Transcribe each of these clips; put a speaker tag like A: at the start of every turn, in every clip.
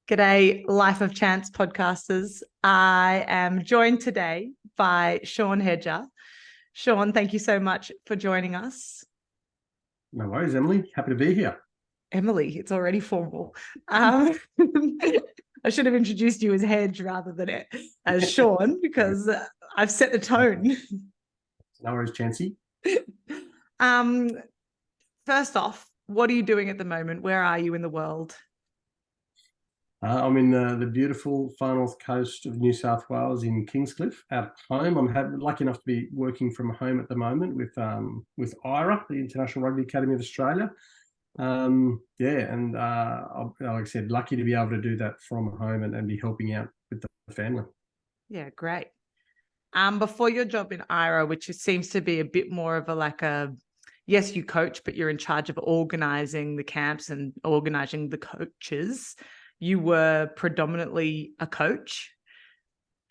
A: G'day, Life of Chance podcasters. I am joined today by Sean Hedger. Sean, thank you so much for joining us.
B: No worries, Emily. Happy to be here.
A: Emily, it's already formal. I should have introduced you as Hedge rather than as Sean because I've set the tone.
B: No worries, Chancey.
A: First off, what are you doing at the moment? Where are you in the world?
B: I'm in the beautiful far north coast of New South Wales in Kingscliff, out home. I'm lucky enough to be working from home at the moment with IRA, the International Rugby Academy of Australia. Like I said, lucky to be able to do that from home and be helping out with the family.
A: Yeah, great. Before your job in IRA, which seems to be a bit more of yes, you coach, but you're in charge of organizing the camps and organizing the coaches. You were predominantly a coach.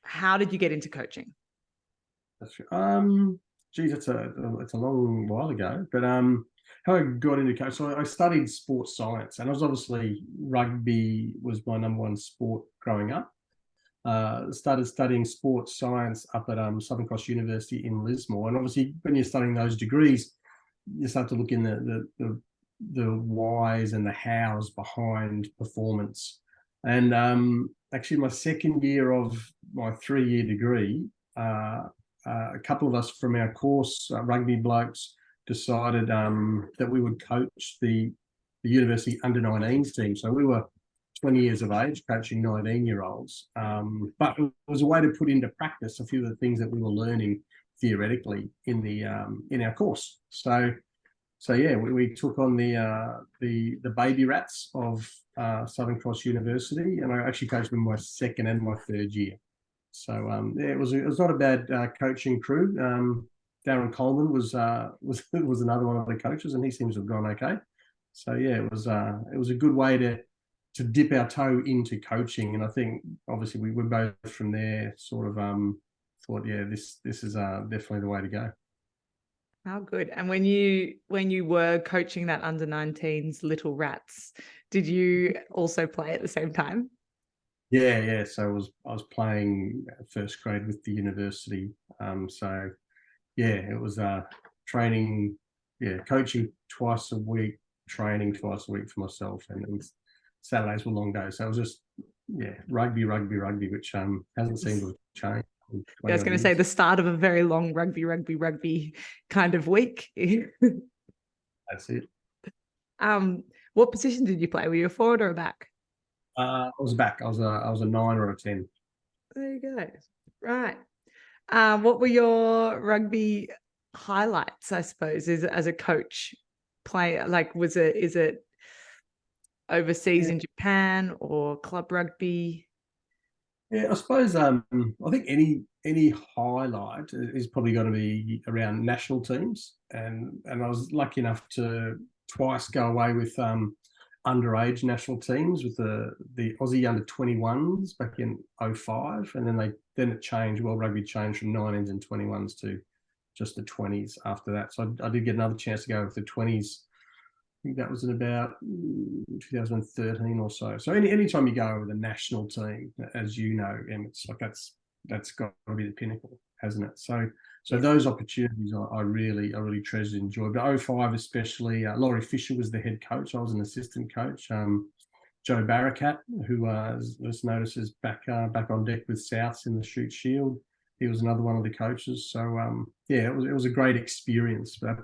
A: How did you get into coaching?
B: It's a long while ago, but how I got into coaching. So I studied sports science, and I was obviously rugby was my number one sport growing up. Started studying sports science up at Southern Cross University in Lismore, and obviously when you're studying those degrees, you start to look in the whys and the hows behind performance. And actually, my second year of my 3-year degree, a couple of us from our course, rugby blokes, decided that we would coach the university under-19s team. So we were 20 years of age coaching 19-year-olds. But it was a way to put into practice a few of the things that we were learning theoretically in our course. So yeah, we took on the baby rats of Southern Cross University, and I actually coached them my second and my third year. So yeah, it was not a bad coaching crew. Darren Coleman was another one of the coaches, and he seems to have gone okay. So yeah, it was a good way to dip our toe into coaching, and I think obviously we were both from there sort of thought, yeah, this is definitely the way to go.
A: How good. And when you were coaching that under-19s little rats, did you also play at the same time?
B: Yeah. So I was playing first grade with the university. So yeah, it was training, coaching twice a week, training twice a week for myself, and Saturdays were long days. So it was just rugby, which hasn't seemed to have changed.
A: I was going to say the start of a very long rugby kind of week.
B: That's it.
A: What position did you play? Were you a forward or a back?
B: I was back. I was a 9 or a 10.
A: There you go. Right. What were your rugby highlights, I suppose, as a coach player? Like, is it overseas in Japan or club rugby?
B: Yeah, I suppose I think any highlight is probably going to be around national teams, and I was lucky enough to twice go away with underage national teams with the Aussie under-21s back in 2005, and then it changed. World Rugby changed from 19s and 21s to just the 20s after that. So I did get another chance to go with the 20s. I think that was in about 2013 or so. So anytime you go with a national team, as you know, it's like that's got to be the pinnacle, hasn't it? So those opportunities I really treasured and enjoyed. But 2005 especially, Laurie Fisher was the head coach. I was an assistant coach. Joe Barakat, who was noticed as back on deck with Souths in the Shoot Shield, he was another one of the coaches. So it was a great experience. But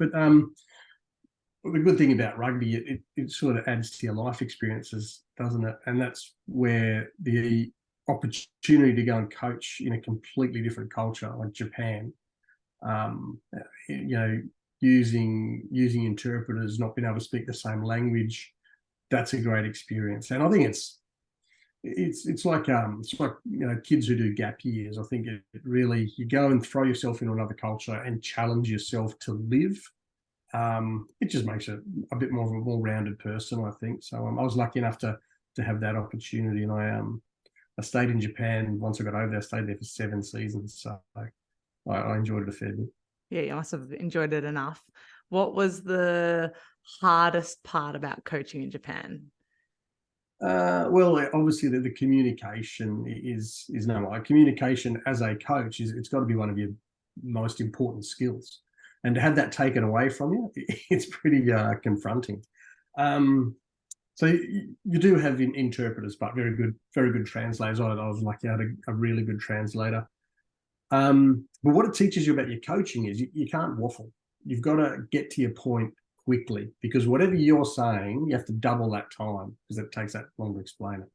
B: the good thing about rugby, it sort of adds to your life experiences, doesn't it? And that's where the opportunity to go and coach in a completely different culture like Japan, using interpreters, not being able to speak the same language, that's a great experience. And I think it's like kids who do gap years. I think it really, you go and throw yourself into another culture and challenge yourself to live. It just makes it a bit more of a well-rounded person, I think. So I was lucky enough to have that opportunity, and I stayed in Japan. Once I got over there, I stayed there for 7 seasons. So I enjoyed it a fair bit.
A: Yeah, you must have enjoyed it enough. What was the hardest part about coaching in Japan?
B: Well, obviously the communication is no way. Communication as a coach it's got to be one of your most important skills, and to have that taken away from you, it's pretty confronting. So you do have interpreters, but very good translators. I was lucky I had a really good translator. But what it teaches you about your coaching is you can't waffle. You've got to get to your point quickly, because whatever you're saying, you have to double that time because it takes that long to explain it.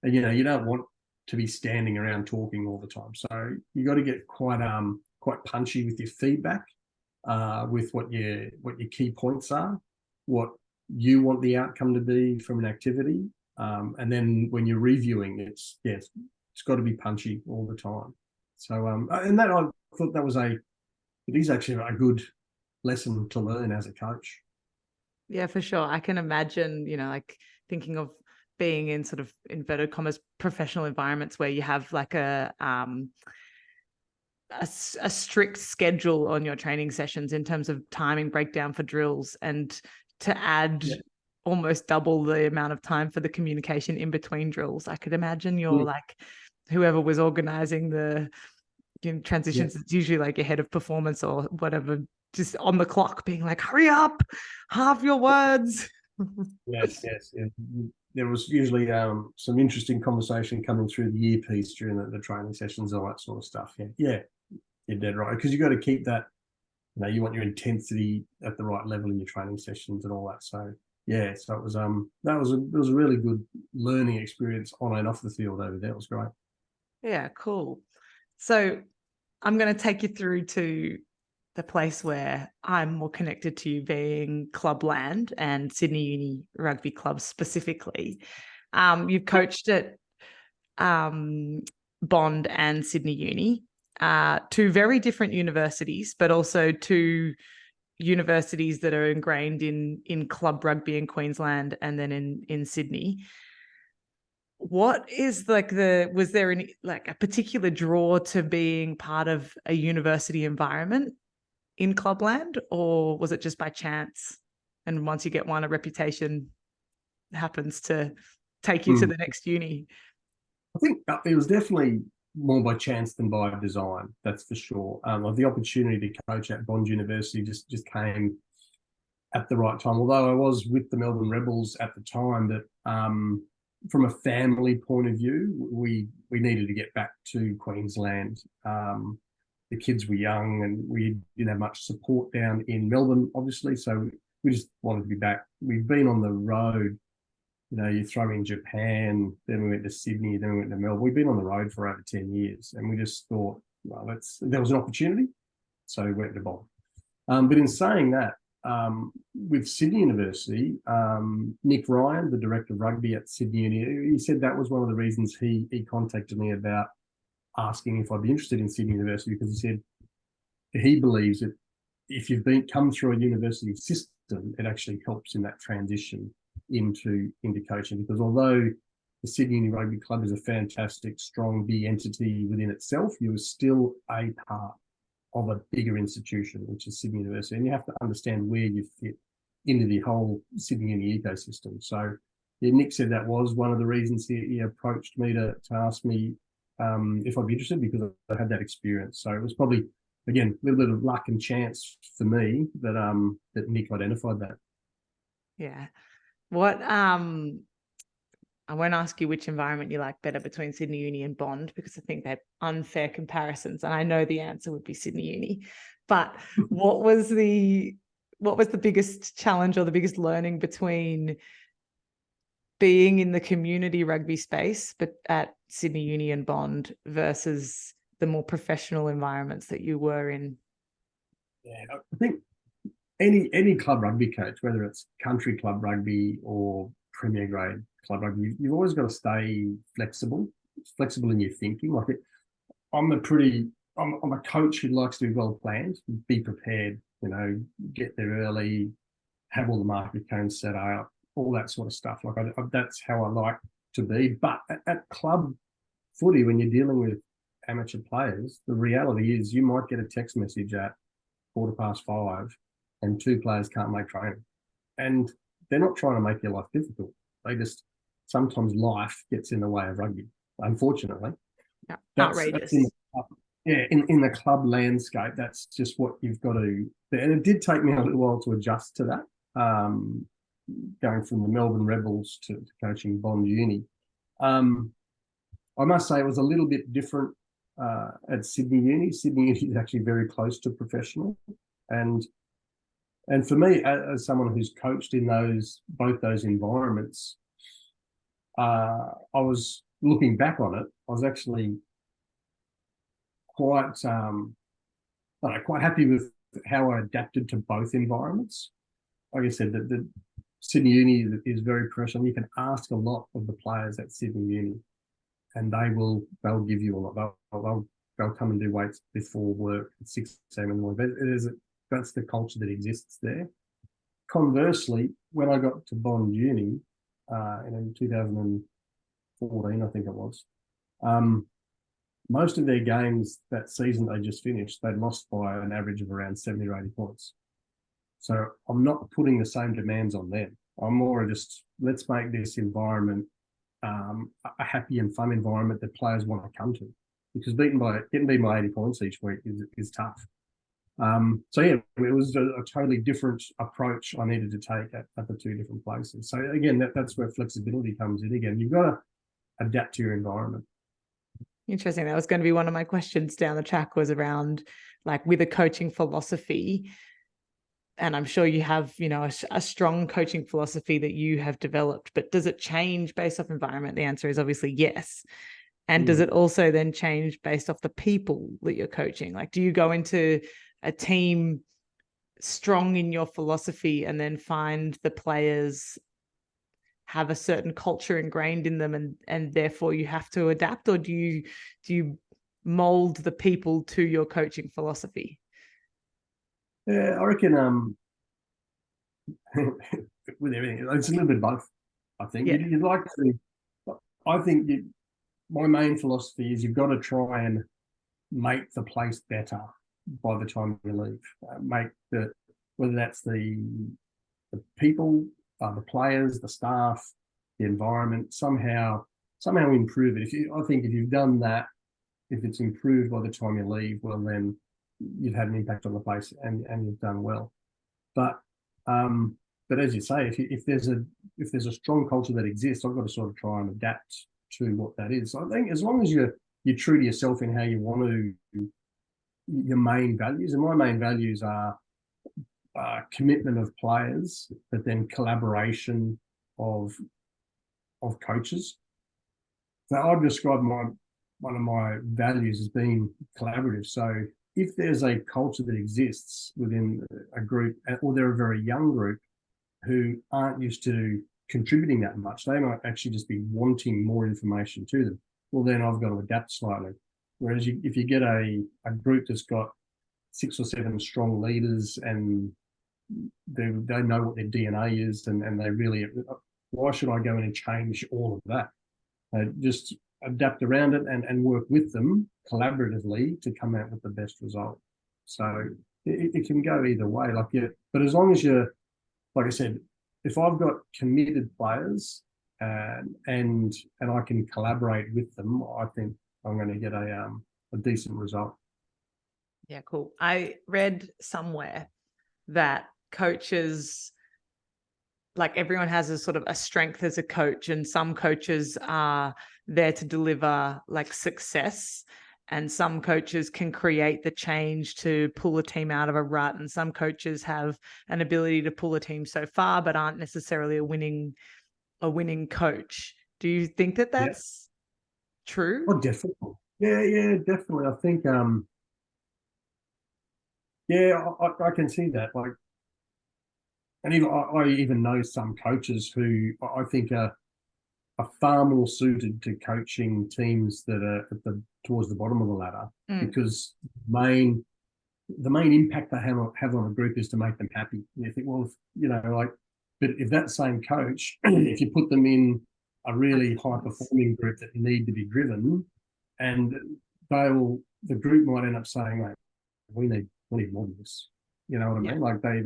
B: And you don't want to be standing around talking all the time. So you got to get quite punchy with your feedback, with what your key points are, what you want the outcome to be from an activity, and then when you're reviewing, it's got to be punchy all the time. So and that I thought it is actually a good lesson to learn as a coach.
A: Yeah, for sure. I can imagine, like thinking of being in sort of inverted commas professional environments where you have like a strict schedule on your training sessions in terms of timing breakdown for drills, and to add almost double the amount of time for the communication in between drills. I could imagine you're like whoever was organizing the transitions, it's usually like your head of performance or whatever, just on the clock being like, hurry up, half your words.
B: Yes. There was usually some interesting conversation coming through the earpiece during the training sessions, all that sort of stuff. Yeah, you're dead right, because you got to keep that. You want your intensity at the right level in your training sessions and all that. So yeah, so it was it was a really good learning experience on and off the field over there. It was great.
A: Yeah, cool. So I'm going to take you through to the place where I'm more connected to, being clubland and Sydney Uni Rugby Club specifically. You've coached at Bond and Sydney Uni, two very different universities, but also two universities that are ingrained in club rugby in Queensland and then in Sydney. What is was there any like a particular draw to being part of a university environment in clubland, or was it just by chance? And once you get one, a reputation happens to take you to the next uni.
B: I think it was definitely more by chance than by design. That's for sure. The opportunity to coach at Bond University just came at the right time. Although I was with the Melbourne Rebels at the time, that from a family point of view, we needed to get back to Queensland. The kids were young and we didn't have much support down in Melbourne, obviously. So we just wanted to be back. We've been on the road. You throw in Japan, then we went to Sydney, then we went to Melbourne. We've been on the road for over 10 years, and we just thought, well, there was an opportunity, so we went to Bond. But in saying that, with Sydney University, Nick Ryan, the director of rugby at Sydney Uni, he said that was one of the reasons he contacted me about asking if I'd be interested in Sydney University, because he said he believes that if you've come through a university system, it actually helps in that transition into coaching. Because although the Sydney Uni Rugby Club is a fantastic, strong, big entity within itself, you are still a part of a bigger institution, which is Sydney University, and you have to understand where you fit into the whole Sydney Uni ecosystem. So Nick said that was one of the reasons he approached me to ask me if I'd be interested, because I had that experience. So it was probably, again, a little bit of luck and chance for me that Nick identified that.
A: Yeah. What I won't ask you which environment you like better between Sydney Uni and Bond, because I think they're unfair comparisons, and I know the answer would be Sydney Uni. But what was the biggest challenge or the biggest learning between being in the community rugby space, but at Sydney Uni and Bond, versus the more professional environments that you were in?
B: Yeah, I think any club rugby coach, whether it's country club rugby or premier grade club rugby, you've always got to stay flexible in your thinking. Like I'm a coach who likes to be well planned, be prepared, get there early, have all the market cones set up, all that sort of stuff. Like that's how I like to be. But at club footy, when you're dealing with amateur players, the reality is you might get a text message at 5:15 and two players can't make training, and they're not trying to make your life difficult. They just sometimes life gets in the way of rugby, unfortunately.
A: Yeah.
B: That's
A: Outrageous.
B: in the club landscape, that's just what you've got to. And it did take me a little while to adjust to that, going from the Melbourne Rebels to coaching Bond Uni. I must say it was a little bit different at Sydney Uni. Sydney Uni is actually very close to professional, and for me, as someone who's coached in both those environments, I was looking back on it. I was actually quite quite happy with how I adapted to both environments. Like I said, the Sydney Uni is very professional. You can ask a lot of the players at Sydney Uni, and they'll give you a lot. They'll come and do weights before work at 6 a.m. in the morning. That's the culture that exists there. Conversely, when I got to Bond Uni in 2014, I think it was, most of their games that season they just finished, they'd lost by an average of around 70 or 80 points. So I'm not putting the same demands on them. I'm more just, let's make this environment a happy and fun environment that players want to come to, because getting beaten by 80 points each week is tough. So yeah, it was a totally different approach I needed to take at the two different places. So again, that's where flexibility comes in again. You've got to adapt to your environment.
A: Interesting. That was going to be one of my questions down the track, was around, like, with a coaching philosophy. And I'm sure you have, a strong coaching philosophy that you have developed, but does it change based off environment? The answer is obviously yes. And does it also then change based off the people that you're coaching? Like, do you go into a team strong in your philosophy and then find the players have a certain culture ingrained in them, and therefore you have to adapt? Or do you mold the people to your coaching philosophy?
B: Yeah, I reckon with everything, it's a little bit of both. I think you'd like to. I think my main philosophy is you've got to try and make the place better by the time you leave. Whether that's the people, the players, the staff, the environment, somehow improve it. I think if you've done that, if it's improved by the time you leave, well, then you've had an impact on the place and you've done well. But as you say, if there's a strong culture that exists, I've got to sort of try and adapt to what that is. So I think as long as you're true to yourself in how you want to, your main values, and my main values are commitment of players, but then collaboration of coaches. So I've described one of my values as being collaborative. So if there's a culture that exists within a group, or they're a very young group who aren't used to contributing that much, they might actually just be wanting more information to them. Well, then I've got to adapt slightly. Whereas if you get a group that's got 6 or 7 strong leaders and they know what their DNA is, and they really, why should I go in and change all of that? Just adapt around it and work with them collaboratively to come out with the best result. So it can go either way. But as long as you're, like I said, if I've got committed players and I can collaborate with them, I think I'm going to get a decent result.
A: Yeah, cool. I read somewhere that coaches, like, everyone has a sort of a strength as a coach, and some coaches are there to deliver like success, and some coaches can create the change to pull a team out of a rut, and some coaches have an ability to pull a team so far but aren't necessarily a winning coach. Do you think that that's true?
B: Oh, definitely. Yeah, definitely. I think I can see that. Like, and even I even know some coaches who I think are far more suited to coaching teams that are towards the bottom of the ladder, because the main impact they have on a group is to make them happy. And you think, well, but if that same coach, if you put them in a really high performing group that need to be driven, and the group might end up saying, like, we need more of this. You know what I mean? Like they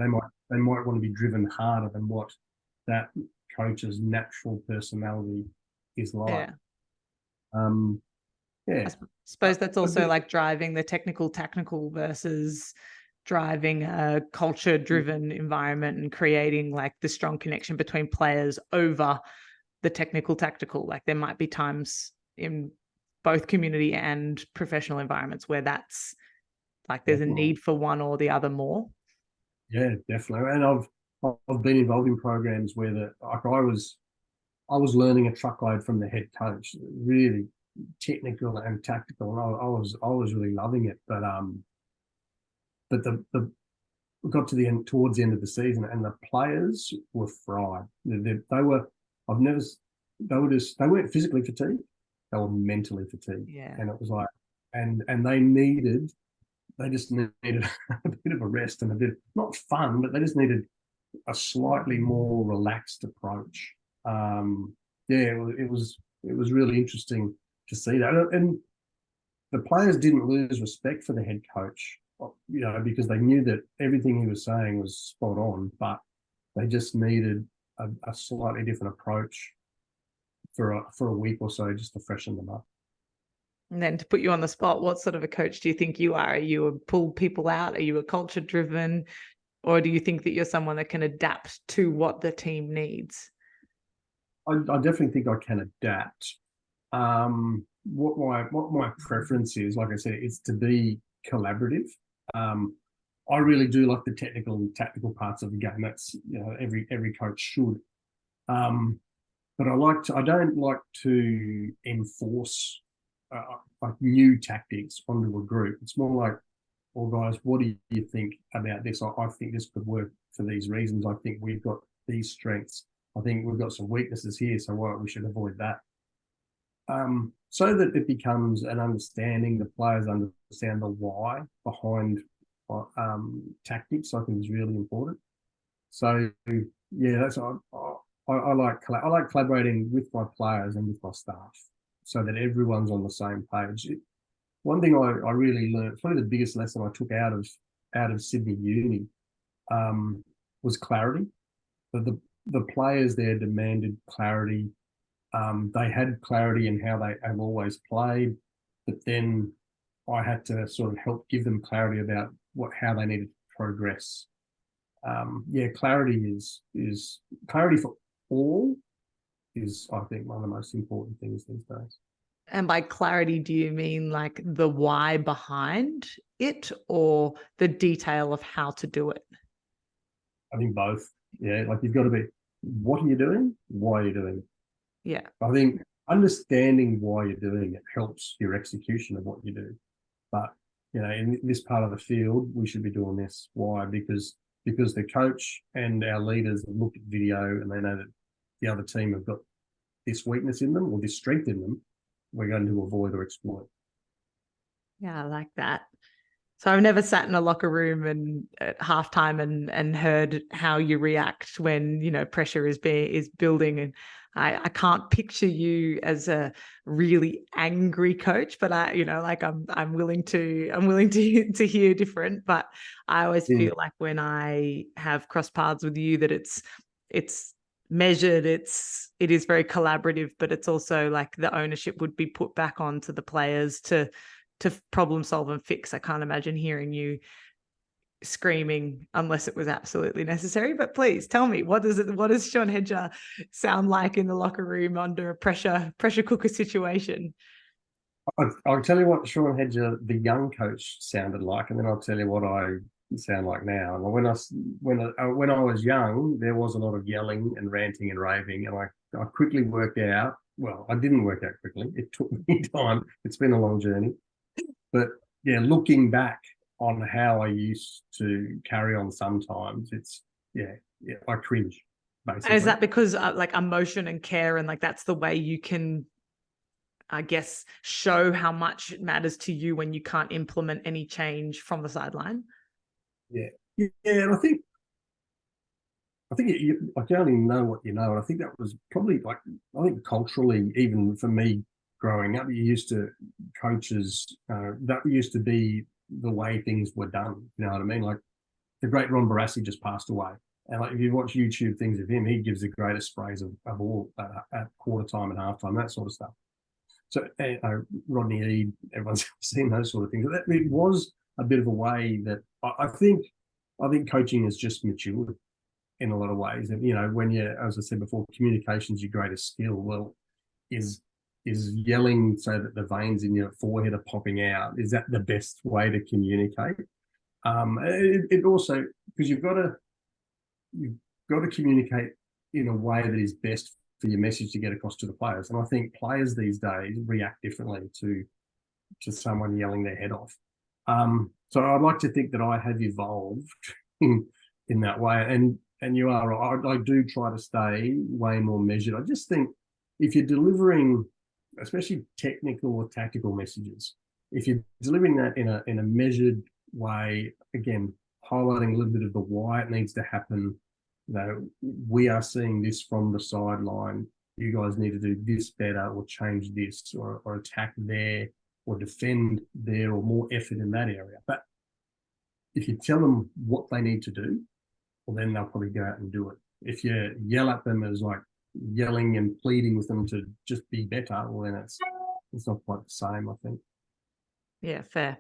B: might want to be driven harder than what that coach's natural personality is like.
A: Yeah.
B: Yeah.
A: I suppose that's also
B: bit,
A: like driving the technical tactical versus driving a culture driven environment and creating like the strong connection between players over the technical tactical. Like there might be times in both community and professional environments where that's like there's a need for one or the other more.
B: Yeah, definitely. And I've been involved in programs where I was learning a truckload from the head coach, really technical and tactical, and I was really loving it. But the we got to the end, towards the end of the season, and the players were fried. They were, I've never, they weren't physically fatigued, they were mentally fatigued.
A: Yeah.
B: And it was like, and they just needed a bit of a rest and a bit, not fun, but they just needed a slightly more relaxed approach. Yeah, it was really interesting to see that. And the players didn't lose respect for the head coach, because they knew that everything he was saying was spot on, but they just needed a slightly different approach for a week or so just to freshen them up.
A: And then to put you on the spot, what sort of a coach do you think you are? Are you a pull people out? Are you a culture driven? Or do you think that you're someone that can adapt to what the team needs?
B: I definitely think I can adapt. What my preference is, like I said, is to be collaborative. I really do like the technical and tactical parts of the game. That's every coach should. But I don't like to enforce like new tactics onto a group. It's more like, well, guys, what do you think about this? I think this could work for these reasons. I think we've got these strengths. I think we've got some weaknesses here, so we should avoid that. So that it becomes an understanding, the players understand the why behind tactics, I think is really important. So yeah, that's I like collaborating with my players and with my staff so that everyone's on the same page. One thing I really learned, probably the biggest lesson I took out of Sydney Uni, was clarity. The players there demanded clarity. They had clarity in how they have always played, but then I had to sort of help give them clarity about how they needed to progress. Clarity is clarity for all is, I think, one of the most important things these days.
A: And by clarity, do you mean like the why behind it or the detail of how to do it?
B: I think both. Yeah, like you've got to be, what are you doing? Why are you doing it?
A: Yeah.
B: I think understanding why you're doing it helps your execution of what you do. But, in this part of the field, we should be doing this. Why? Because the coach and our leaders have looked at video and they know that the other team have got this weakness in them or this strength in them, we're going to avoid or exploit.
A: Yeah, I like that. So I've never sat in a locker room and at halftime and heard how you react when pressure is building, and I can't picture you as a really angry coach, but I'm willing to hear different. But I always feel like when I have crossed paths with you that it's measured, it is very collaborative, but it's also like the ownership would be put back onto the players to problem solve and fix. I can't imagine hearing you screaming unless it was absolutely necessary. But please tell me, what does Sean Hedger sound like in the locker room under a pressure cooker situation?
B: I'll tell you what Sean Hedger, the young coach, sounded like, and then I'll tell you what I sound like now. When I was young, there was a lot of yelling and ranting and raving, and I quickly worked out. Well, I didn't work out quickly. It took me time. It's been a long journey. But yeah, looking back on how I used to carry on sometimes, I cringe, basically.
A: And is that because like emotion and care and like that's the way you can, I guess, show how much it matters to you when you can't implement any change from the sideline?
B: Yeah. And I think I can only know what you know, and I think that was probably culturally, even for me growing up, coaches that used to be the way things were done. You know what I mean? Like the great Ron Barassi just passed away, And like if you watch YouTube things of him, he gives the greatest sprays of all at quarter time and half time, that sort of stuff. So Rodney Eade, everyone's seen those sort of things. It was a bit of a way that I think coaching has just matured in a lot of ways. And when you, as I said before, communication is your greatest skill. Well, is yelling so that the veins in your forehead are popping out? Is that the best way to communicate? It also, because you've got to communicate in a way that is best for your message to get across to the players. And I think players these days react differently to someone yelling their head off. So I'd like to think that I have evolved in that way. And you are, I do try to stay way more measured. I just think if you're delivering, especially technical or tactical messages, if you're delivering that in a measured way, again, highlighting a little bit of the why it needs to happen. We are seeing this from the sideline. You guys need to do this better, or change this, or attack there, or defend there, or more effort in that area. But if you tell them what they need to do, well, then they'll probably go out and do it. If you yell at them as like yelling and pleading with them to just be better, well, then it's not quite the same, I think.
A: Yeah, fair.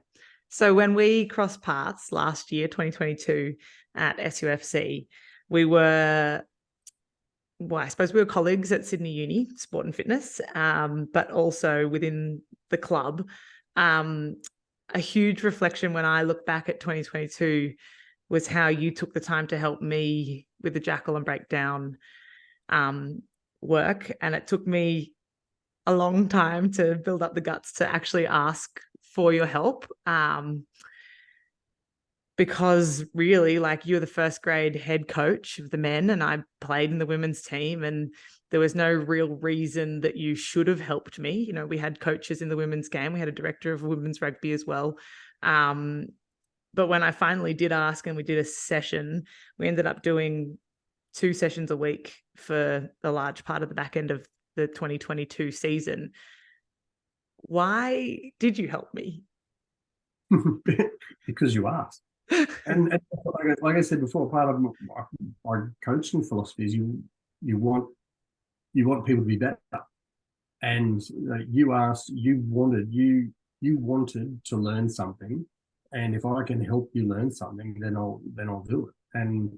A: So when we crossed paths last year, 2022, at SUFC, we were, well, I suppose we were colleagues at Sydney Uni, Sport and Fitness, but also within the club. A huge reflection when I look back at 2022 was how you took the time to help me with the Jackal and Breakdown work. And it took me a long time to build up the guts to actually ask for your help. Because really, like, you're the first grade head coach of the men, and I played in the women's team, and there was no real reason that you should have helped me. We had coaches in the women's game. We had a director of women's rugby as well. But when I finally did ask and we did a session, we ended up doing 2 sessions a week for a large part of the back end of the 2022 season. Why did you help me?
B: Because you asked. And like I said before, part of my coaching philosophy is you want people to be better. And you asked, you wanted to learn something, and if I can help you learn something, then I'll do it. And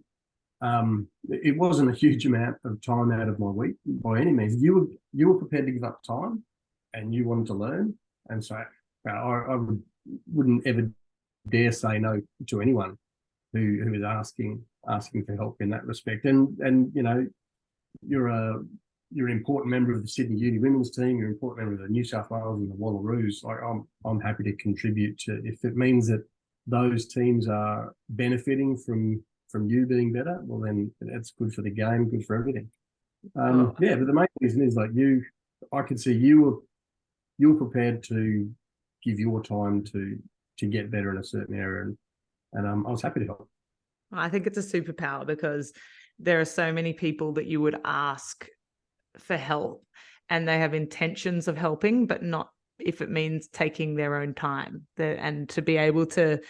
B: it wasn't a huge amount of time out of my week by any means. You were prepared to give up time, and you wanted to learn, and so I wouldn't ever dare say no to anyone who is asking for help in that respect. And you're an important member of the Sydney Uni women's team. You're an important member of the New South Wales and the Wallaroos. Like, I'm happy to contribute to, if it means that those teams are benefiting from you being better, well, then that's good for the game, good for everything. Yeah, but the main reason is, like, I could see you were prepared to give your time to get better in a certain area, and I was happy to help.
A: I think it's a superpower, because there are so many people that you would ask for help and they have intentions of helping, but not if it means taking their own time. And to be able to,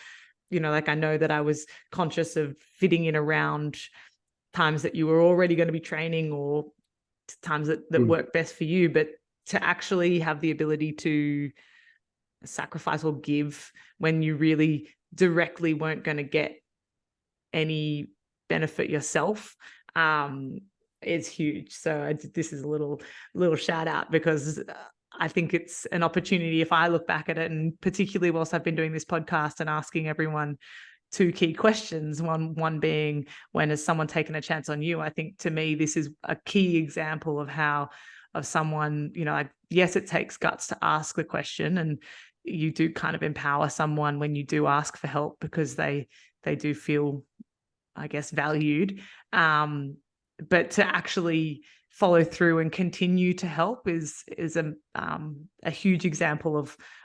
A: like, I know that I was conscious of fitting in around times that you were already going to be training, or times that work best for you, but to actually have the ability to sacrifice or give when you really directly weren't going to get any benefit yourself is huge. So this is a little shout out, because I think it's an opportunity, if I look back at it, and particularly whilst I've been doing this podcast and asking everyone 2 key questions, one being, when has someone taken a chance on you? I think, to me, this is a key example of someone, like, yes, it takes guts to ask the question, and you do kind of empower someone when you do ask for help, because they do feel, I guess, valued. But to actually follow through and continue to help is a huge example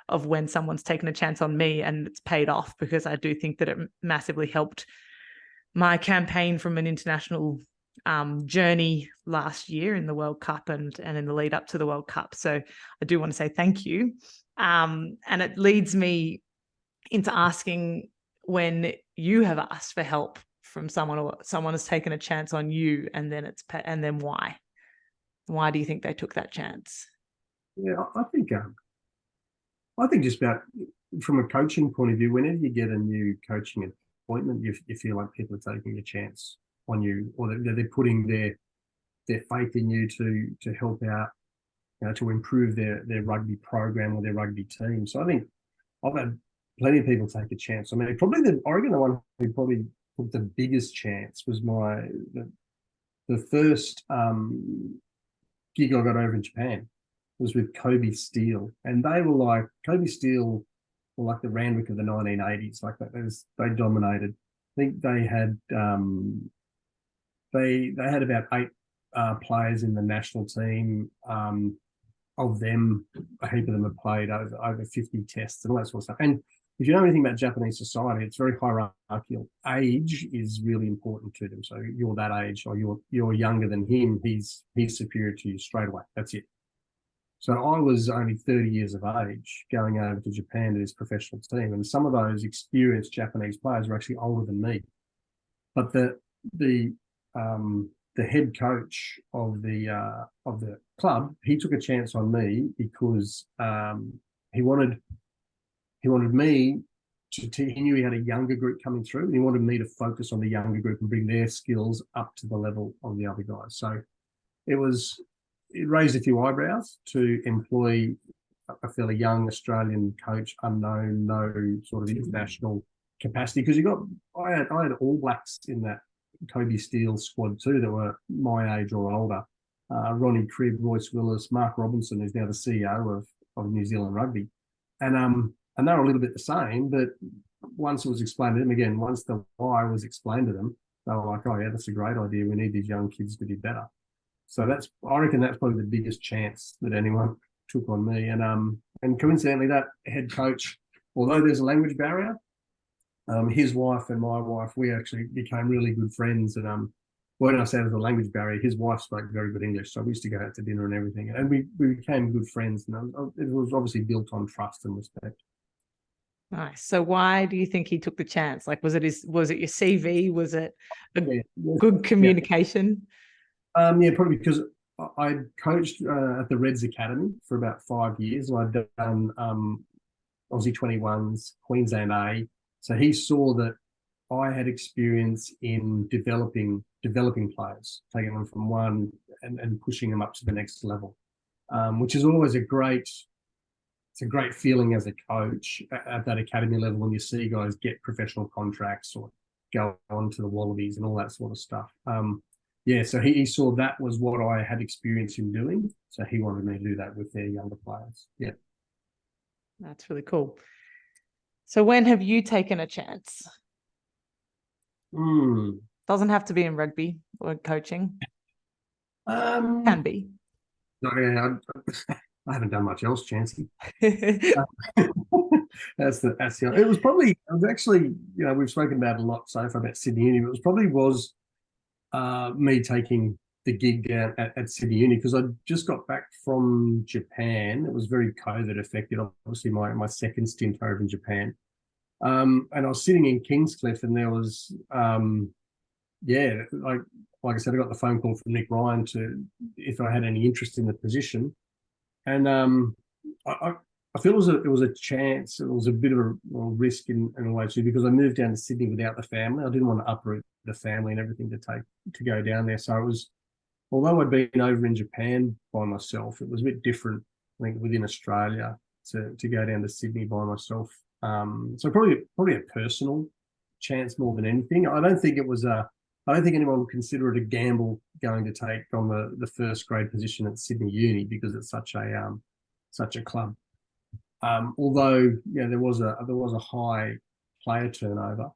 A: of when someone's taken a chance on me and it's paid off, because I do think that it massively helped my campaign from an international journey last year in the World Cup and in the lead up to the World Cup. So I do want to say thank you. And it leads me into asking, when you have asked for help from someone, or someone has taken a chance on you, and then and then why? Why do you think they took that chance?
B: Yeah, I think just about from a coaching point of view, whenever you get a new coaching appointment, you feel like people are taking a chance on you, or they're putting their faith in you to help out, to improve their rugby program or their rugby team. So I think I've had plenty of people take a chance. I mean, probably the one who probably took the biggest chance was the first gig I got over in Japan was with Kobe Steel, and they were like Kobe Steel were like the Randwick of the 1980s, like that. They dominated. I think they had about 8 players in the national team. Of them, a heap of them have played over 50 tests and all that sort of stuff. And if you know anything about Japanese society, it's very hierarchical. Age is really important to them. So you're that age, or you're younger than him, he's superior to you straight away. That's it. So I was only 30 years of age going over to Japan to this professional team, and some of those experienced Japanese players were actually older than me. But the head coach of the club, he took a chance on me because he wanted me he knew he had a younger group coming through, and he wanted me to focus on the younger group and bring their skills up to the level of the other guys. So it raised a few eyebrows to employ a fairly young Australian coach, unknown, no sort of international capacity, because I had All Blacks in that Kobe Steel squad too that were my age or older. Ronnie Cribb, Royce Willis, Mark Robinson, who's now the CEO of New Zealand Rugby. And they were a little bit the same, but once it was explained to them, again, once the why was explained to them, they were like, oh yeah, that's a great idea. We need these young kids to be better. So I reckon that's probably the biggest chance that anyone took on me. And coincidentally, that head coach, although there's a language barrier, his wife and my wife, we actually became really good friends. And when I say there's a language barrier, his wife spoke very good English, so we used to go out to dinner and everything, and we became good friends. And it was obviously built on trust and respect.
A: Nice. So why do you think he took the chance? Like, was it your CV? Was it good communication?
B: Yeah, probably because I coached at the Reds Academy for about 5 years, and I'd done Aussie 21s, Queensland A. So he saw that I had experience in developing players, taking them from one and pushing them up to the next level, which is always a great feeling as a coach at that academy level when you see guys get professional contracts or go on to the Wallabies and all that sort of stuff. So he saw that was what I had experience in doing, so he wanted me to do that with their younger players. Yeah.
A: That's really cool. So when have you taken a chance? Doesn't have to be in rugby or coaching. Can be.
B: I haven't done much else, Chancey. It was actually, we've spoken about it a lot so far about Sydney Uni, but it was me taking the gig down at Sydney Uni, because I just got back from Japan. It was very COVID affected, obviously my second stint over in Japan. And I was sitting in Kingscliff, and there was, like I said, I got the phone call from Nick Ryan if I had any interest in the position. And I feel it was a chance. It was a bit of a risk in a way too, because I moved down to Sydney without the family. I didn't want to uproot the family and everything to go down there. So it was, although I'd been over in Japan by myself, it was a bit different, I think, within Australia to go down to Sydney by myself. So probably a personal chance more than anything. I don't think anyone would consider it a gamble going to take on the first grade position at Sydney Uni, because it's such a club. Although there was a high player turnover,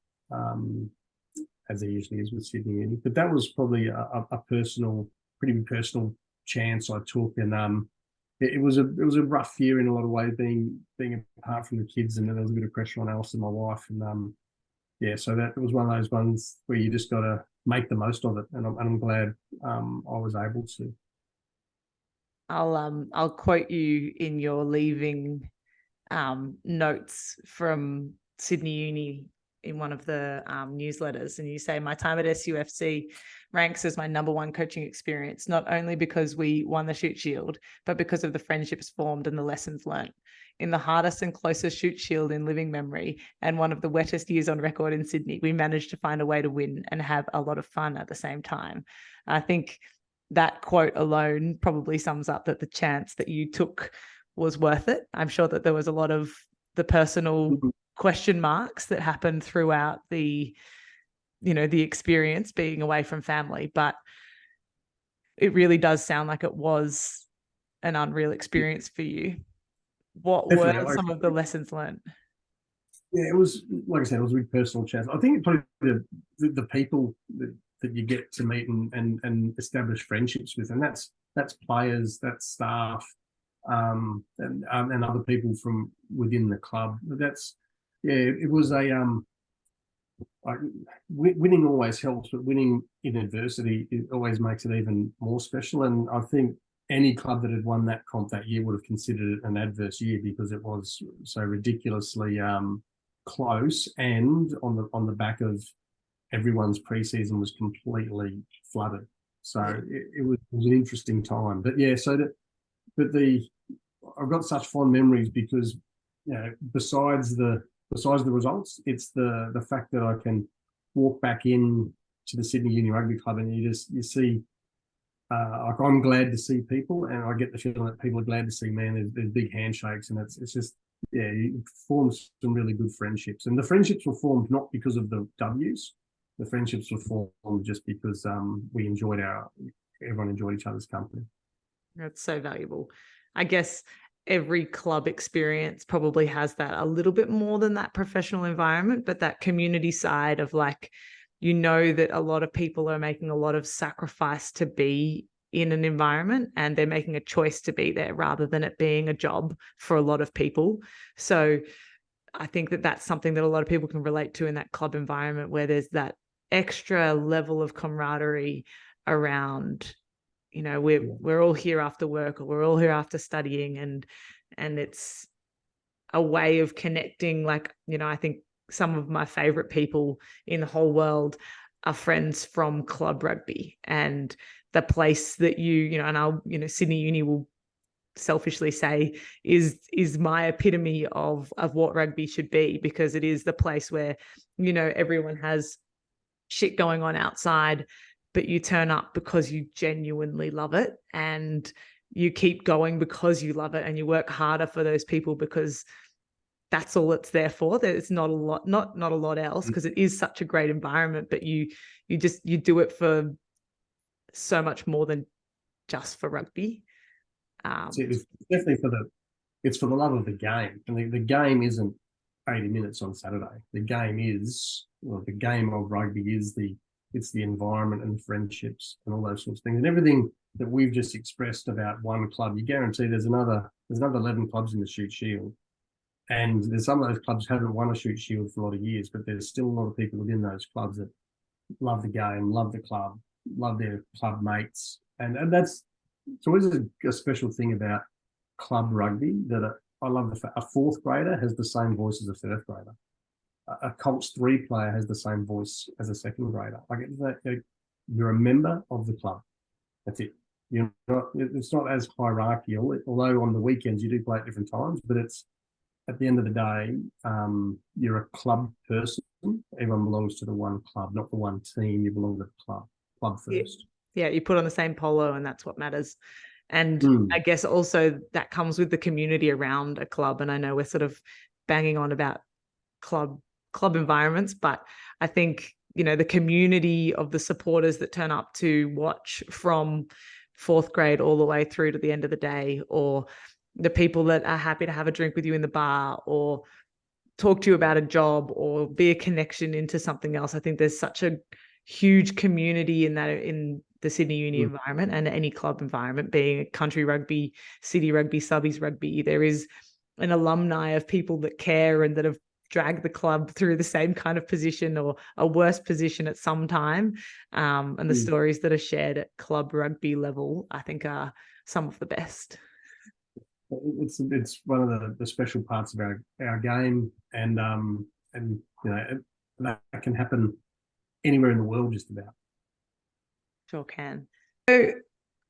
B: as there usually is with Sydney Uni, but that was probably a pretty personal chance I took. And it was a rough year in a lot of ways, being apart from the kids, and then there was a bit of pressure on Alice and my wife, and so that was one of those ones where you just got to make the most of it, and I'm glad I was able to.
A: I'll quote you in your leaving notes from Sydney Uni in one of the newsletters, and you say, my time at SUFC ranks as my #1 coaching experience, not only because we won the Shoot Shield, but because of the friendships formed and the lessons learnt. In the hardest and closest Shoot Shield in living memory, and one of the wettest years on record in Sydney, we managed to find a way to win and have a lot of fun at the same time. I think that quote alone probably sums up that the chance that you took was worth it. I'm sure that there was a lot of the personal question marks that happened throughout the experience being away from family, but it really does sound like it was an unreal experience for you. What
B: Definitely.
A: were some of the lessons learned?
B: Yeah, it was, like I said, it was a big personal chance. I think probably the people that you get to meet and establish friendships with, and that's players, that's staff, and other people from within the club. It was like winning always helps, but winning in adversity, it always makes it even more special. And I think any club that had won that comp that year would have considered it an adverse year, because it was so ridiculously close, and on the back of everyone's preseason was completely flooded. So it was an interesting time. But yeah, I've got such fond memories because, besides the results, it's the fact that I can walk back in to the Sydney Uni Rugby Club, and you see, like, I'm glad to see people, and I get the feeling that people are glad to see me, and there's big handshakes, and it's just, you form some really good friendships. And the friendships were formed not because of the W's. The friendships were formed just because everyone enjoyed each other's company.
A: That's so valuable. I guess every club experience probably has that a little bit more than that professional environment, but that community side of, like, that a lot of people are making a lot of sacrifice to be in an environment, and they're making a choice to be there rather than it being a job for a lot of people. So I think that that's something that a lot of people can relate to in that club environment, where there's that extra level of camaraderie around, we're all here after work, or we're all here after studying, and it's a way of connecting. Like, I think some of my favorite people in the whole world are friends from club rugby, and the place that and I'll, Sydney Uni will selfishly say is my epitome of what rugby should be, because it is the place where, everyone has shit going on outside, but you turn up because you genuinely love it, and you keep going because you love it, and you work harder for those people because that's all it's there for. There's not a lot else, because it is such a great environment, but you do it for so much more than just for rugby.
B: It's definitely it's for the love of the game, and the game isn't 80 minutes on Saturday. The game of rugby is it's the environment and the friendships and all those sorts of things, and everything that we've just expressed about one club. You guarantee there's another 11 clubs in the Shoot Shield, and there's some of those clubs haven't won a Shoot Shield for a lot of years, but there's still a lot of people within those clubs that love the game, love the club, love their club mates, and it's always a special thing about club rugby that I love. A fourth grader has the same voice as a third grader. A Colts 3 player has the same voice as a second grader. You're a member of the club. That's it. It's not as hierarchical, although on the weekends you do play at different times, but it's, at the end of the day, you're a club person. Everyone belongs to the one club, not the one team. You belong to the club first.
A: Yeah, you put on the same polo, and that's what matters. And I guess also that comes with the community around a club. And I know we're sort of banging on about club environments, but I think, the community of the supporters that turn up to watch from fourth grade all the way through to the end of the day, or the people that are happy to have a drink with you in the bar, or talk to you about a job, or be a connection into something else. I think there's such a huge community in the Sydney Uni environment, and any club environment, being country rugby, city rugby, subbies rugby. There is an alumni of people that care and that have dragged the club through the same kind of position or a worse position at some time. And the stories that are shared at club rugby level, I think, are some of the best.
B: It's one of the special parts of our game, and that can happen anywhere in the world, just about.
A: Sure can. So,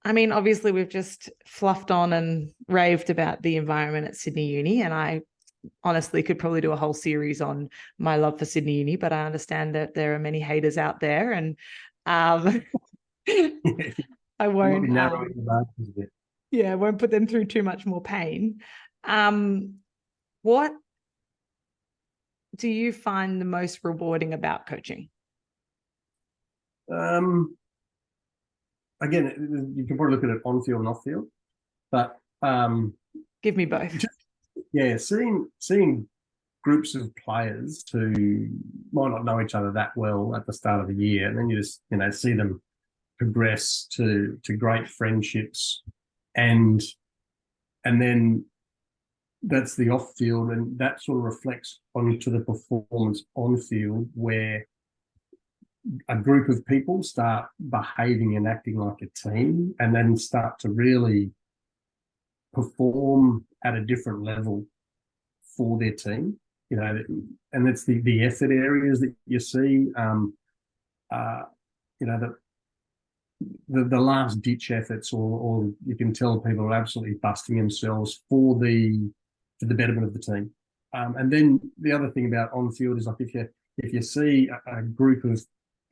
A: I mean, obviously we've just fluffed on and raved about the environment at Sydney Uni, and I honestly could probably do a whole series on my love for Sydney Uni, but I understand that there are many haters out there, and I won't
B: narrowing the margins a bit.
A: Yeah, I won't put them through too much more pain. What do you find the most rewarding about coaching?
B: Again, you can probably look at it on field and off field, but
A: give me both.
B: Yeah, seeing groups of players who might not know each other that well at the start of the year, and then you just see them progress to great friendships, and then that's the off field, and that sort of reflects onto the performance on field, where a group of people start behaving and acting like a team, and then start to really perform at a different level for their team. And it's the effort areas that you see. The last ditch efforts, or you can tell people are absolutely busting themselves for the betterment of the team. And then the other thing about on field is, like, if you see a group of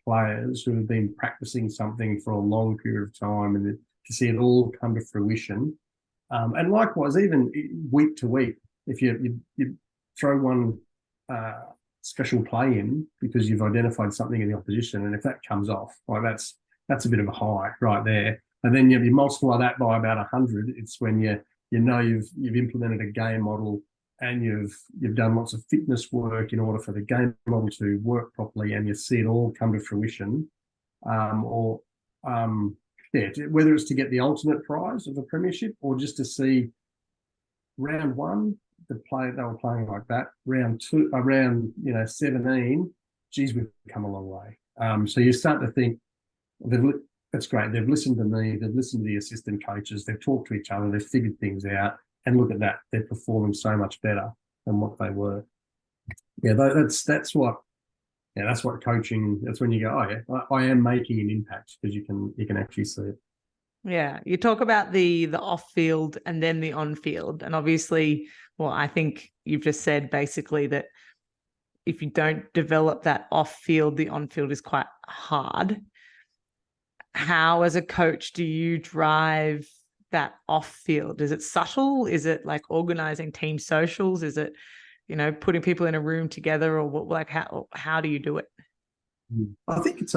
B: players who have been practicing something for a long period of time, and to see it all come to fruition, and likewise even week to week, if you throw one special play in because you've identified something in the opposition, and if that comes off, like that's a bit of a high right there. And then you multiply that by about 100. It's when you've implemented a game model, and you've done lots of fitness work in order for the game model to work properly, and you see it all come to fruition. Whether it's to get the ultimate prize of the premiership, or just to see round one, they were playing like that. Round two, around 17, geez, we've come a long way. So you start to think, that's great. They've listened to me. They've listened to the assistant coaches. They've talked to each other. They've figured things out. And look at that. They're performing so much better than what they were. Yeah, that's what coaching. That's when you go, oh yeah, I am making an impact, because you can actually see it.
A: Yeah, you talk about the off field and then the on field, and obviously, well, I think you've just said basically that if you don't develop that off field, the on field is quite hard. How, as a coach, do you drive that off field? Is it subtle? Is it like organizing team socials? Is it, putting people in a room together, or what? Like how do you do it?
B: I think it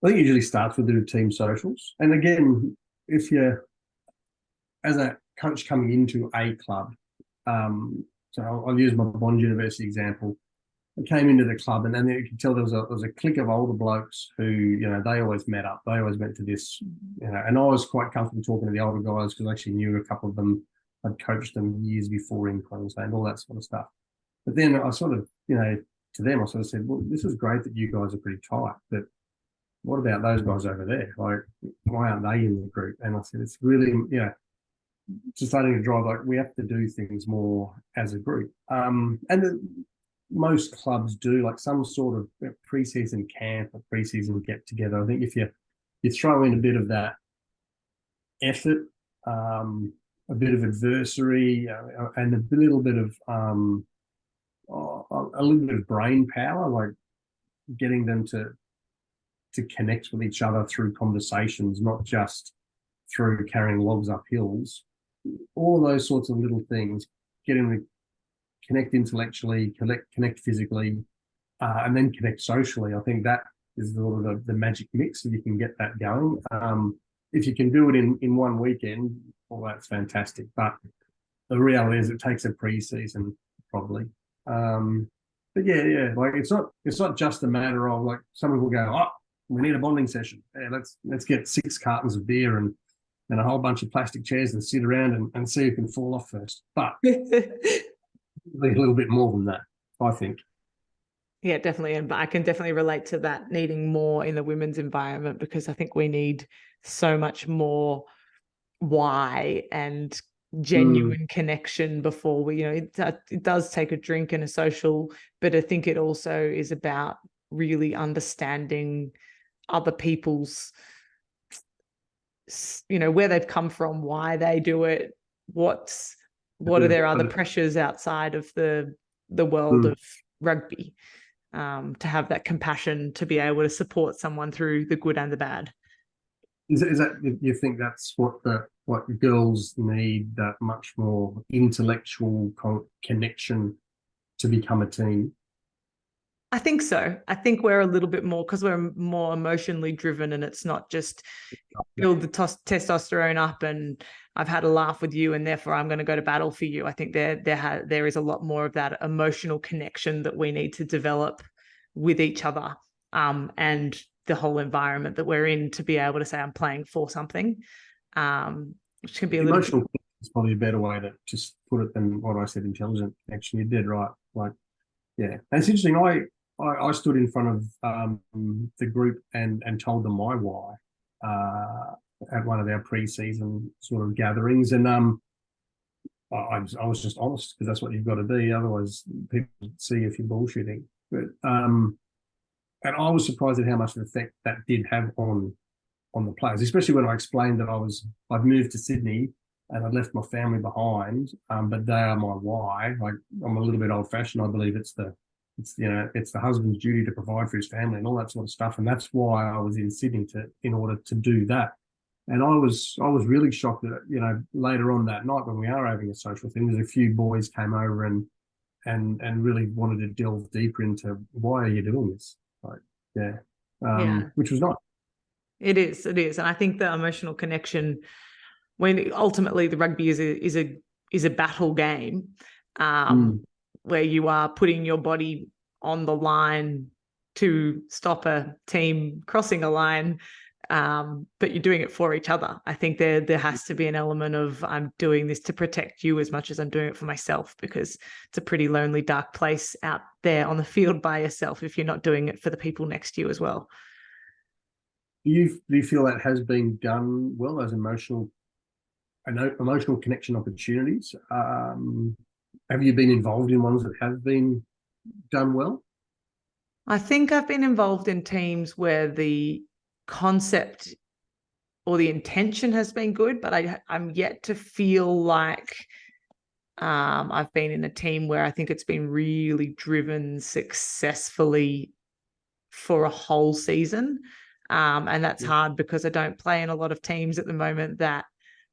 B: usually starts with the team socials. And again, if you're, as a coach coming into a club, so I'll use my Bond University example. I came into the club, and then you could tell there was a clique of older blokes who, they always met up. They always went to this, and I was quite comfortable talking to the older guys, because I actually knew a couple of them. I'd coached them years before in Queensland, all that sort of stuff. But then I sort of, to them, I sort of said, well, this is great that you guys are pretty tight, but what about those guys over there? Like, why aren't they in the group? And I said, it's really, just starting to drive, like, we have to do things more as a group. Most clubs do, like, some sort of pre-season camp or pre-season get together. I think if you throw in a bit of that effort, a bit of adversary, and a little bit of brain power, like getting them to connect with each other through conversations, not just through carrying logs up hills. All those sorts of little things, getting them to connect intellectually, connect physically, and then connect socially. I think that is the magic mix, if you can get that going. If you can do it in one weekend, well, that's fantastic. But the reality is, it takes a pre-season probably. But yeah, like, it's not just a matter of, like, someone will go, oh, we need a bonding session. Yeah, let's get 6 cartons of beer and a whole bunch of plastic chairs and sit around and see who can fall off first. But a little bit more than that, I think.
A: Yeah, definitely. And I can definitely relate to that, needing more in the women's environment, because I think we need so much more why and genuine connection before we, it does take a drink and a social, but I think it also is about really understanding other people's, where they've come from, why they do it, what are their other pressures outside of the world of rugby, to have that compassion to be able to support someone through the good and the bad.
B: Is that, you think that's what girls need, that much more intellectual connection to become a team?
A: I think so. I think we're a little bit more, because we're more emotionally driven, and it's not just build the testosterone up and I've had a laugh with you and therefore I'm going to go to battle for you. I think there is a lot more of that emotional connection that we need to develop with each other, and the whole environment that we're in, to be able to say I'm playing for something, which can be a little
B: emotional bit... is probably a better way to just put it than what I said, intelligent connection. You did right. Like, yeah, and it's interesting. I stood in front of the group and told them my why at one of our pre-season sort of gatherings, and I was just honest, because that's what you've got to be. Otherwise, people see if you're bullshitting. But and I was surprised at how much of an effect that did have on the players, especially when I explained that I'd moved to Sydney and I'd left my family behind, but they are my why. Like, I'm a little bit old-fashioned. I believe it's the husband's duty to provide for his family and all that sort of stuff, and that's why I was in Sydney in order to do that. And I was really shocked that, later on that night when we are having a social thing, there's a few boys came over and really wanted to delve deeper into, why are you doing this? Like, which was nice.
A: It is, and I think the emotional connection, when ultimately the rugby is a battle game, where you are putting your body on the line to stop a team crossing a line, but you're doing it for each other. I think there has to be an element of, I'm doing this to protect you as much as I'm doing it for myself, because it's a pretty lonely, dark place out there on the field by yourself if you're not doing it for the people next to you as well.
B: Do you feel that has been done well as emotional connection opportunities? Have you been involved in ones that have been done well?
A: I think I've been involved in teams where the concept or the intention has been good, but I'm yet to feel like I've been in a team where I think it's been really driven successfully for a whole season. And that's hard, because I don't play in a lot of teams at the moment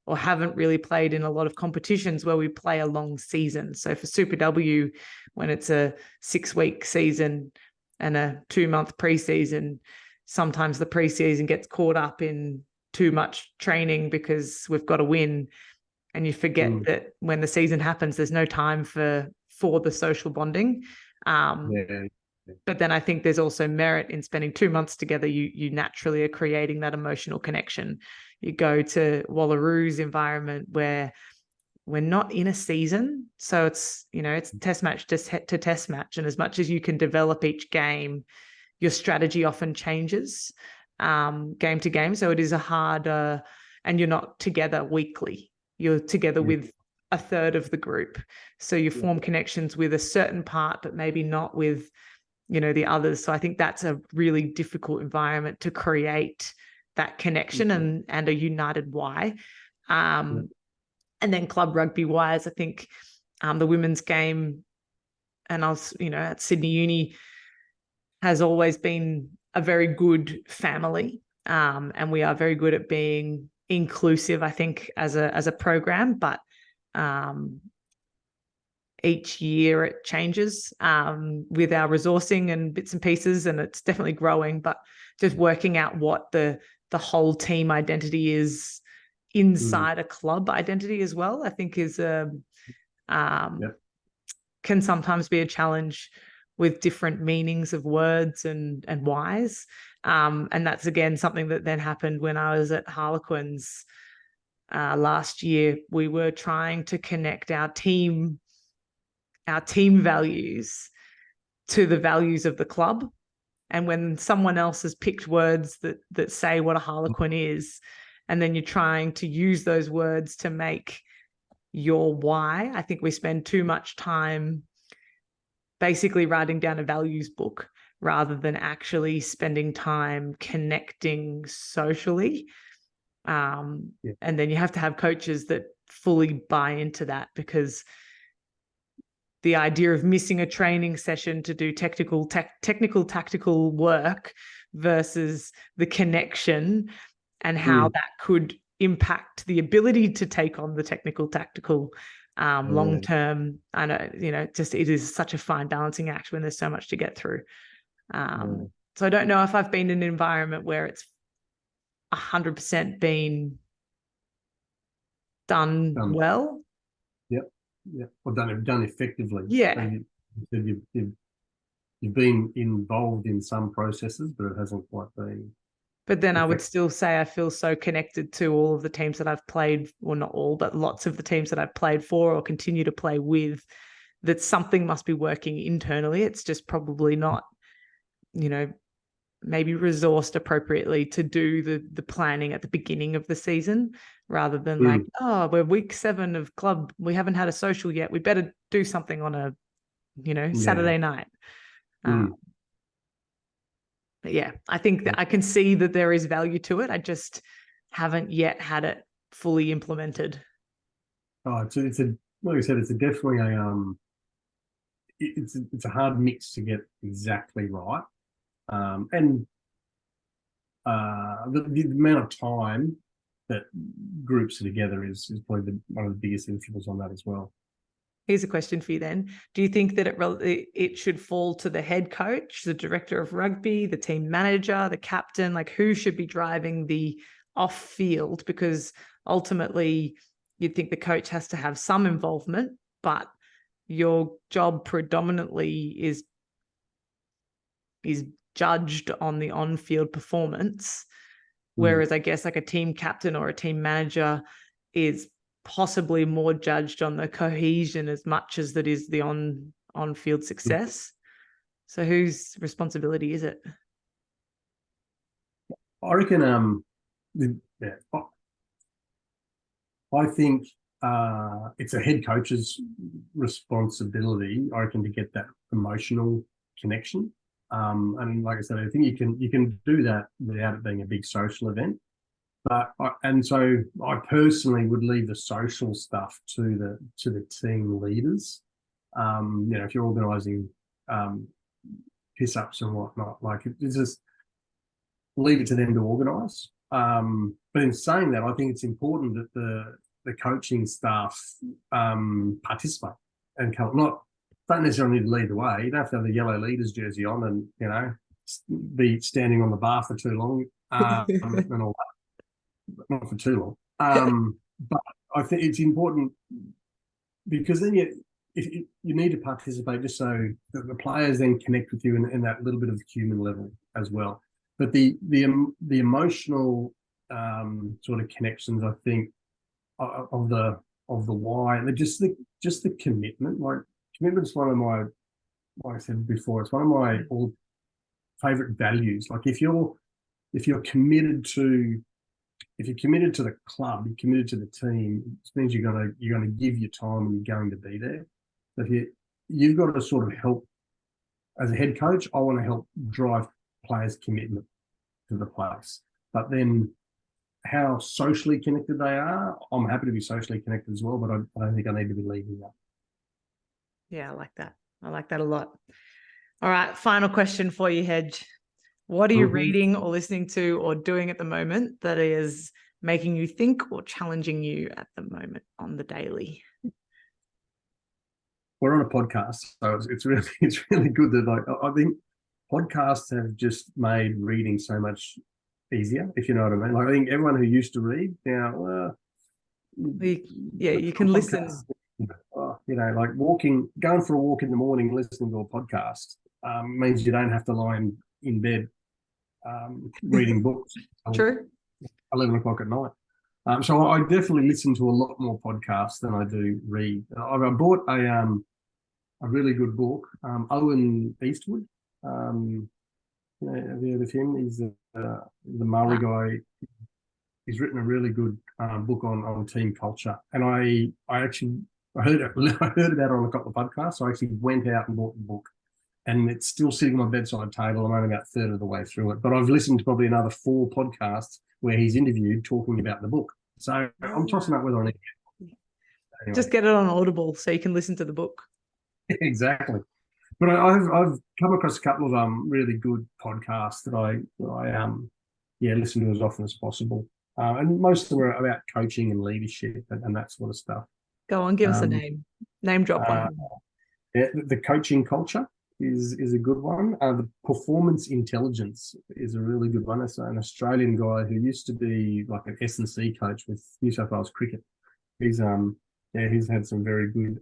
A: or haven't really played in a lot of competitions where we play a long season. So for Super W, when it's a 6-week season and a 2-month preseason, sometimes the preseason gets caught up in too much training because we've got to win. And you forget that when the season happens, there's no time for the social bonding. But then I think there's also merit in spending 2 months together. You naturally are creating that emotional connection. You go to Wallaroo's environment where we're not in a season. So it's test match to test match. And as much as you can develop each game, your strategy often changes game to game. So it is a harder, and you're not together weekly. You're together with a third of the group. So you form connections with a certain part, but maybe not with the others. So I think that's a really difficult environment to create that connection and a united why. And then club rugby wise, I think the women's game, and I was, at Sydney Uni, has always been a very good family. And we are very good at being inclusive, I think, as a program, but each year it changes with our resourcing and bits and pieces, and it's definitely growing, but just working out what the whole team identity is inside a club identity as well, I think is can sometimes be a challenge with different meanings of words and whys. And that's, again, something that then happened when I was at Harlequins last year. We were trying to connect our team values to the values of the club. And when someone else has picked words that say what a Harlequin is, and then you're trying to use those words to make your why. I think we spend too much time basically writing down a values book rather than actually spending time connecting socially. And then you have to have coaches that fully buy into that, because the idea of missing a training session to do technical tactical work versus the connection and how that could impact the ability to take on the technical tactical long term. I know, it is such a fine balancing act when there's so much to get through. So I don't know if I've been in an environment where it's 100% been done well.
B: Or done effectively.
A: Yeah.
B: So you've been involved in some processes, but it hasn't quite been.
A: But then I would still say I feel so connected to all of the teams that I've played, well, not all, but lots of the teams that I've played for or continue to play with, that something must be working internally. It's just probably not, maybe resourced appropriately to do the planning at the beginning of the season, rather than like, we're week 7 of club, we haven't had a social yet, we better do something on a Saturday night. But yeah, I think that I can see that there is value to it. I just haven't yet had it fully implemented.
B: Like I said, it's definitely it's a hard mix to get exactly right. And the amount of time that groups are together is probably one of the biggest influences on that as well.
A: Here's a question for you then. Do you think that it should fall to the head coach, the director of rugby, the team manager, the captain? Like, who should be driving the off field? Because ultimately you'd think the coach has to have some involvement, but your job predominantly is judged on the on-field performance. Whereas I guess like a team captain or a team manager is possibly more judged on the cohesion as much as that is the on-field success. So whose responsibility is it?
B: I reckon I think it's a head coach's responsibility, I reckon, to get that emotional connection. And like I said, I think you can do that without it being a big social event. But so I personally would leave the social stuff to the team leaders. If you're organising piss ups and whatnot, like it's just leave it to them to organise. But in saying that, I think it's important that the coaching staff participate and don't necessarily need to lead the way. You don't have to have the yellow leaders jersey on and be standing on the bar for too long and all that. Not for too long. But I think it's important, because then you need to participate, just so that the players then connect with you in that little bit of human level as well. But the emotional sort of connections, I think, of the why, and just the commitment. Like, commitment's one of my, like I said before, it's one of my all favorite values. Like, if you're committed to the club, you're committed to the team, it means you're gonna give your time and you're going to be there. But you've got to sort of help, as a head coach, I want to help drive players' commitment to the place. But then how socially connected they are, I'm happy to be socially connected as well, but I don't think I need to be leading that.
A: Yeah, I like that. I like that a lot. All right, final question for you, Hedge. What are you reading or listening to or doing at the moment that is making you think or challenging you at the moment on the daily?
B: We're on a podcast, so it's really good that, I think podcasts have just made reading so much easier, if you know what I mean. Like, I think everyone who used to read now,
A: you can listen.
B: Like going for a walk in the morning, listening to a podcast means you don't have to lie in bed reading books.
A: True.
B: 11 o'clock at night. So I definitely listen to a lot more podcasts than I do read. I bought a really good book, Owen Eastwood. Have you heard of him? He's the Maori guy. He's written a really good book on team culture, and I actually I heard about it on a couple of podcasts. So I actually went out and bought the book, and it's still sitting on my bedside table. I'm only about a third of the way through it, but I've listened to probably another 4 podcasts where he's interviewed talking about the book. So I'm tossing up whether I need it. Anyway.
A: Just get it on Audible so you can listen to the book.
B: Exactly. But I've come across a couple of really good podcasts that I listen to as often as possible, and most of them are about coaching and leadership and that sort of stuff.
A: Go on, give us a name drop one.
B: The coaching culture is a good one. The performance intelligence is a really good one. It's an Australian guy who used to be like an S&C coach with New South Wales Cricket. He's had some very good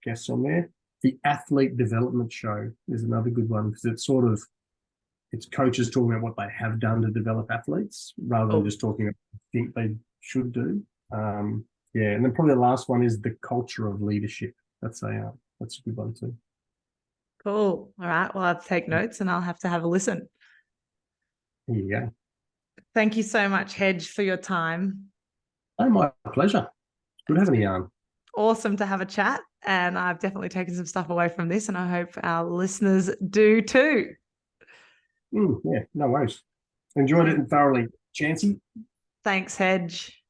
B: guests on there. The Athlete Development Show is another good one because it's coaches talking about what they have done to develop athletes rather than just talking about what they think they should do. And then probably the last one is The Culture of Leadership. That's a good one too.
A: Cool. All right. Well, I'll take notes and I'll have to have a listen.
B: There you go.
A: Thank you so much, Hedge, for your time.
B: Oh, my pleasure. Good having you on.
A: Awesome to have a chat. And I've definitely taken some stuff away from this, and I hope our listeners do too.
B: Yeah, no worries. Enjoyed it thoroughly, Chancy.
A: Thanks, Hedge.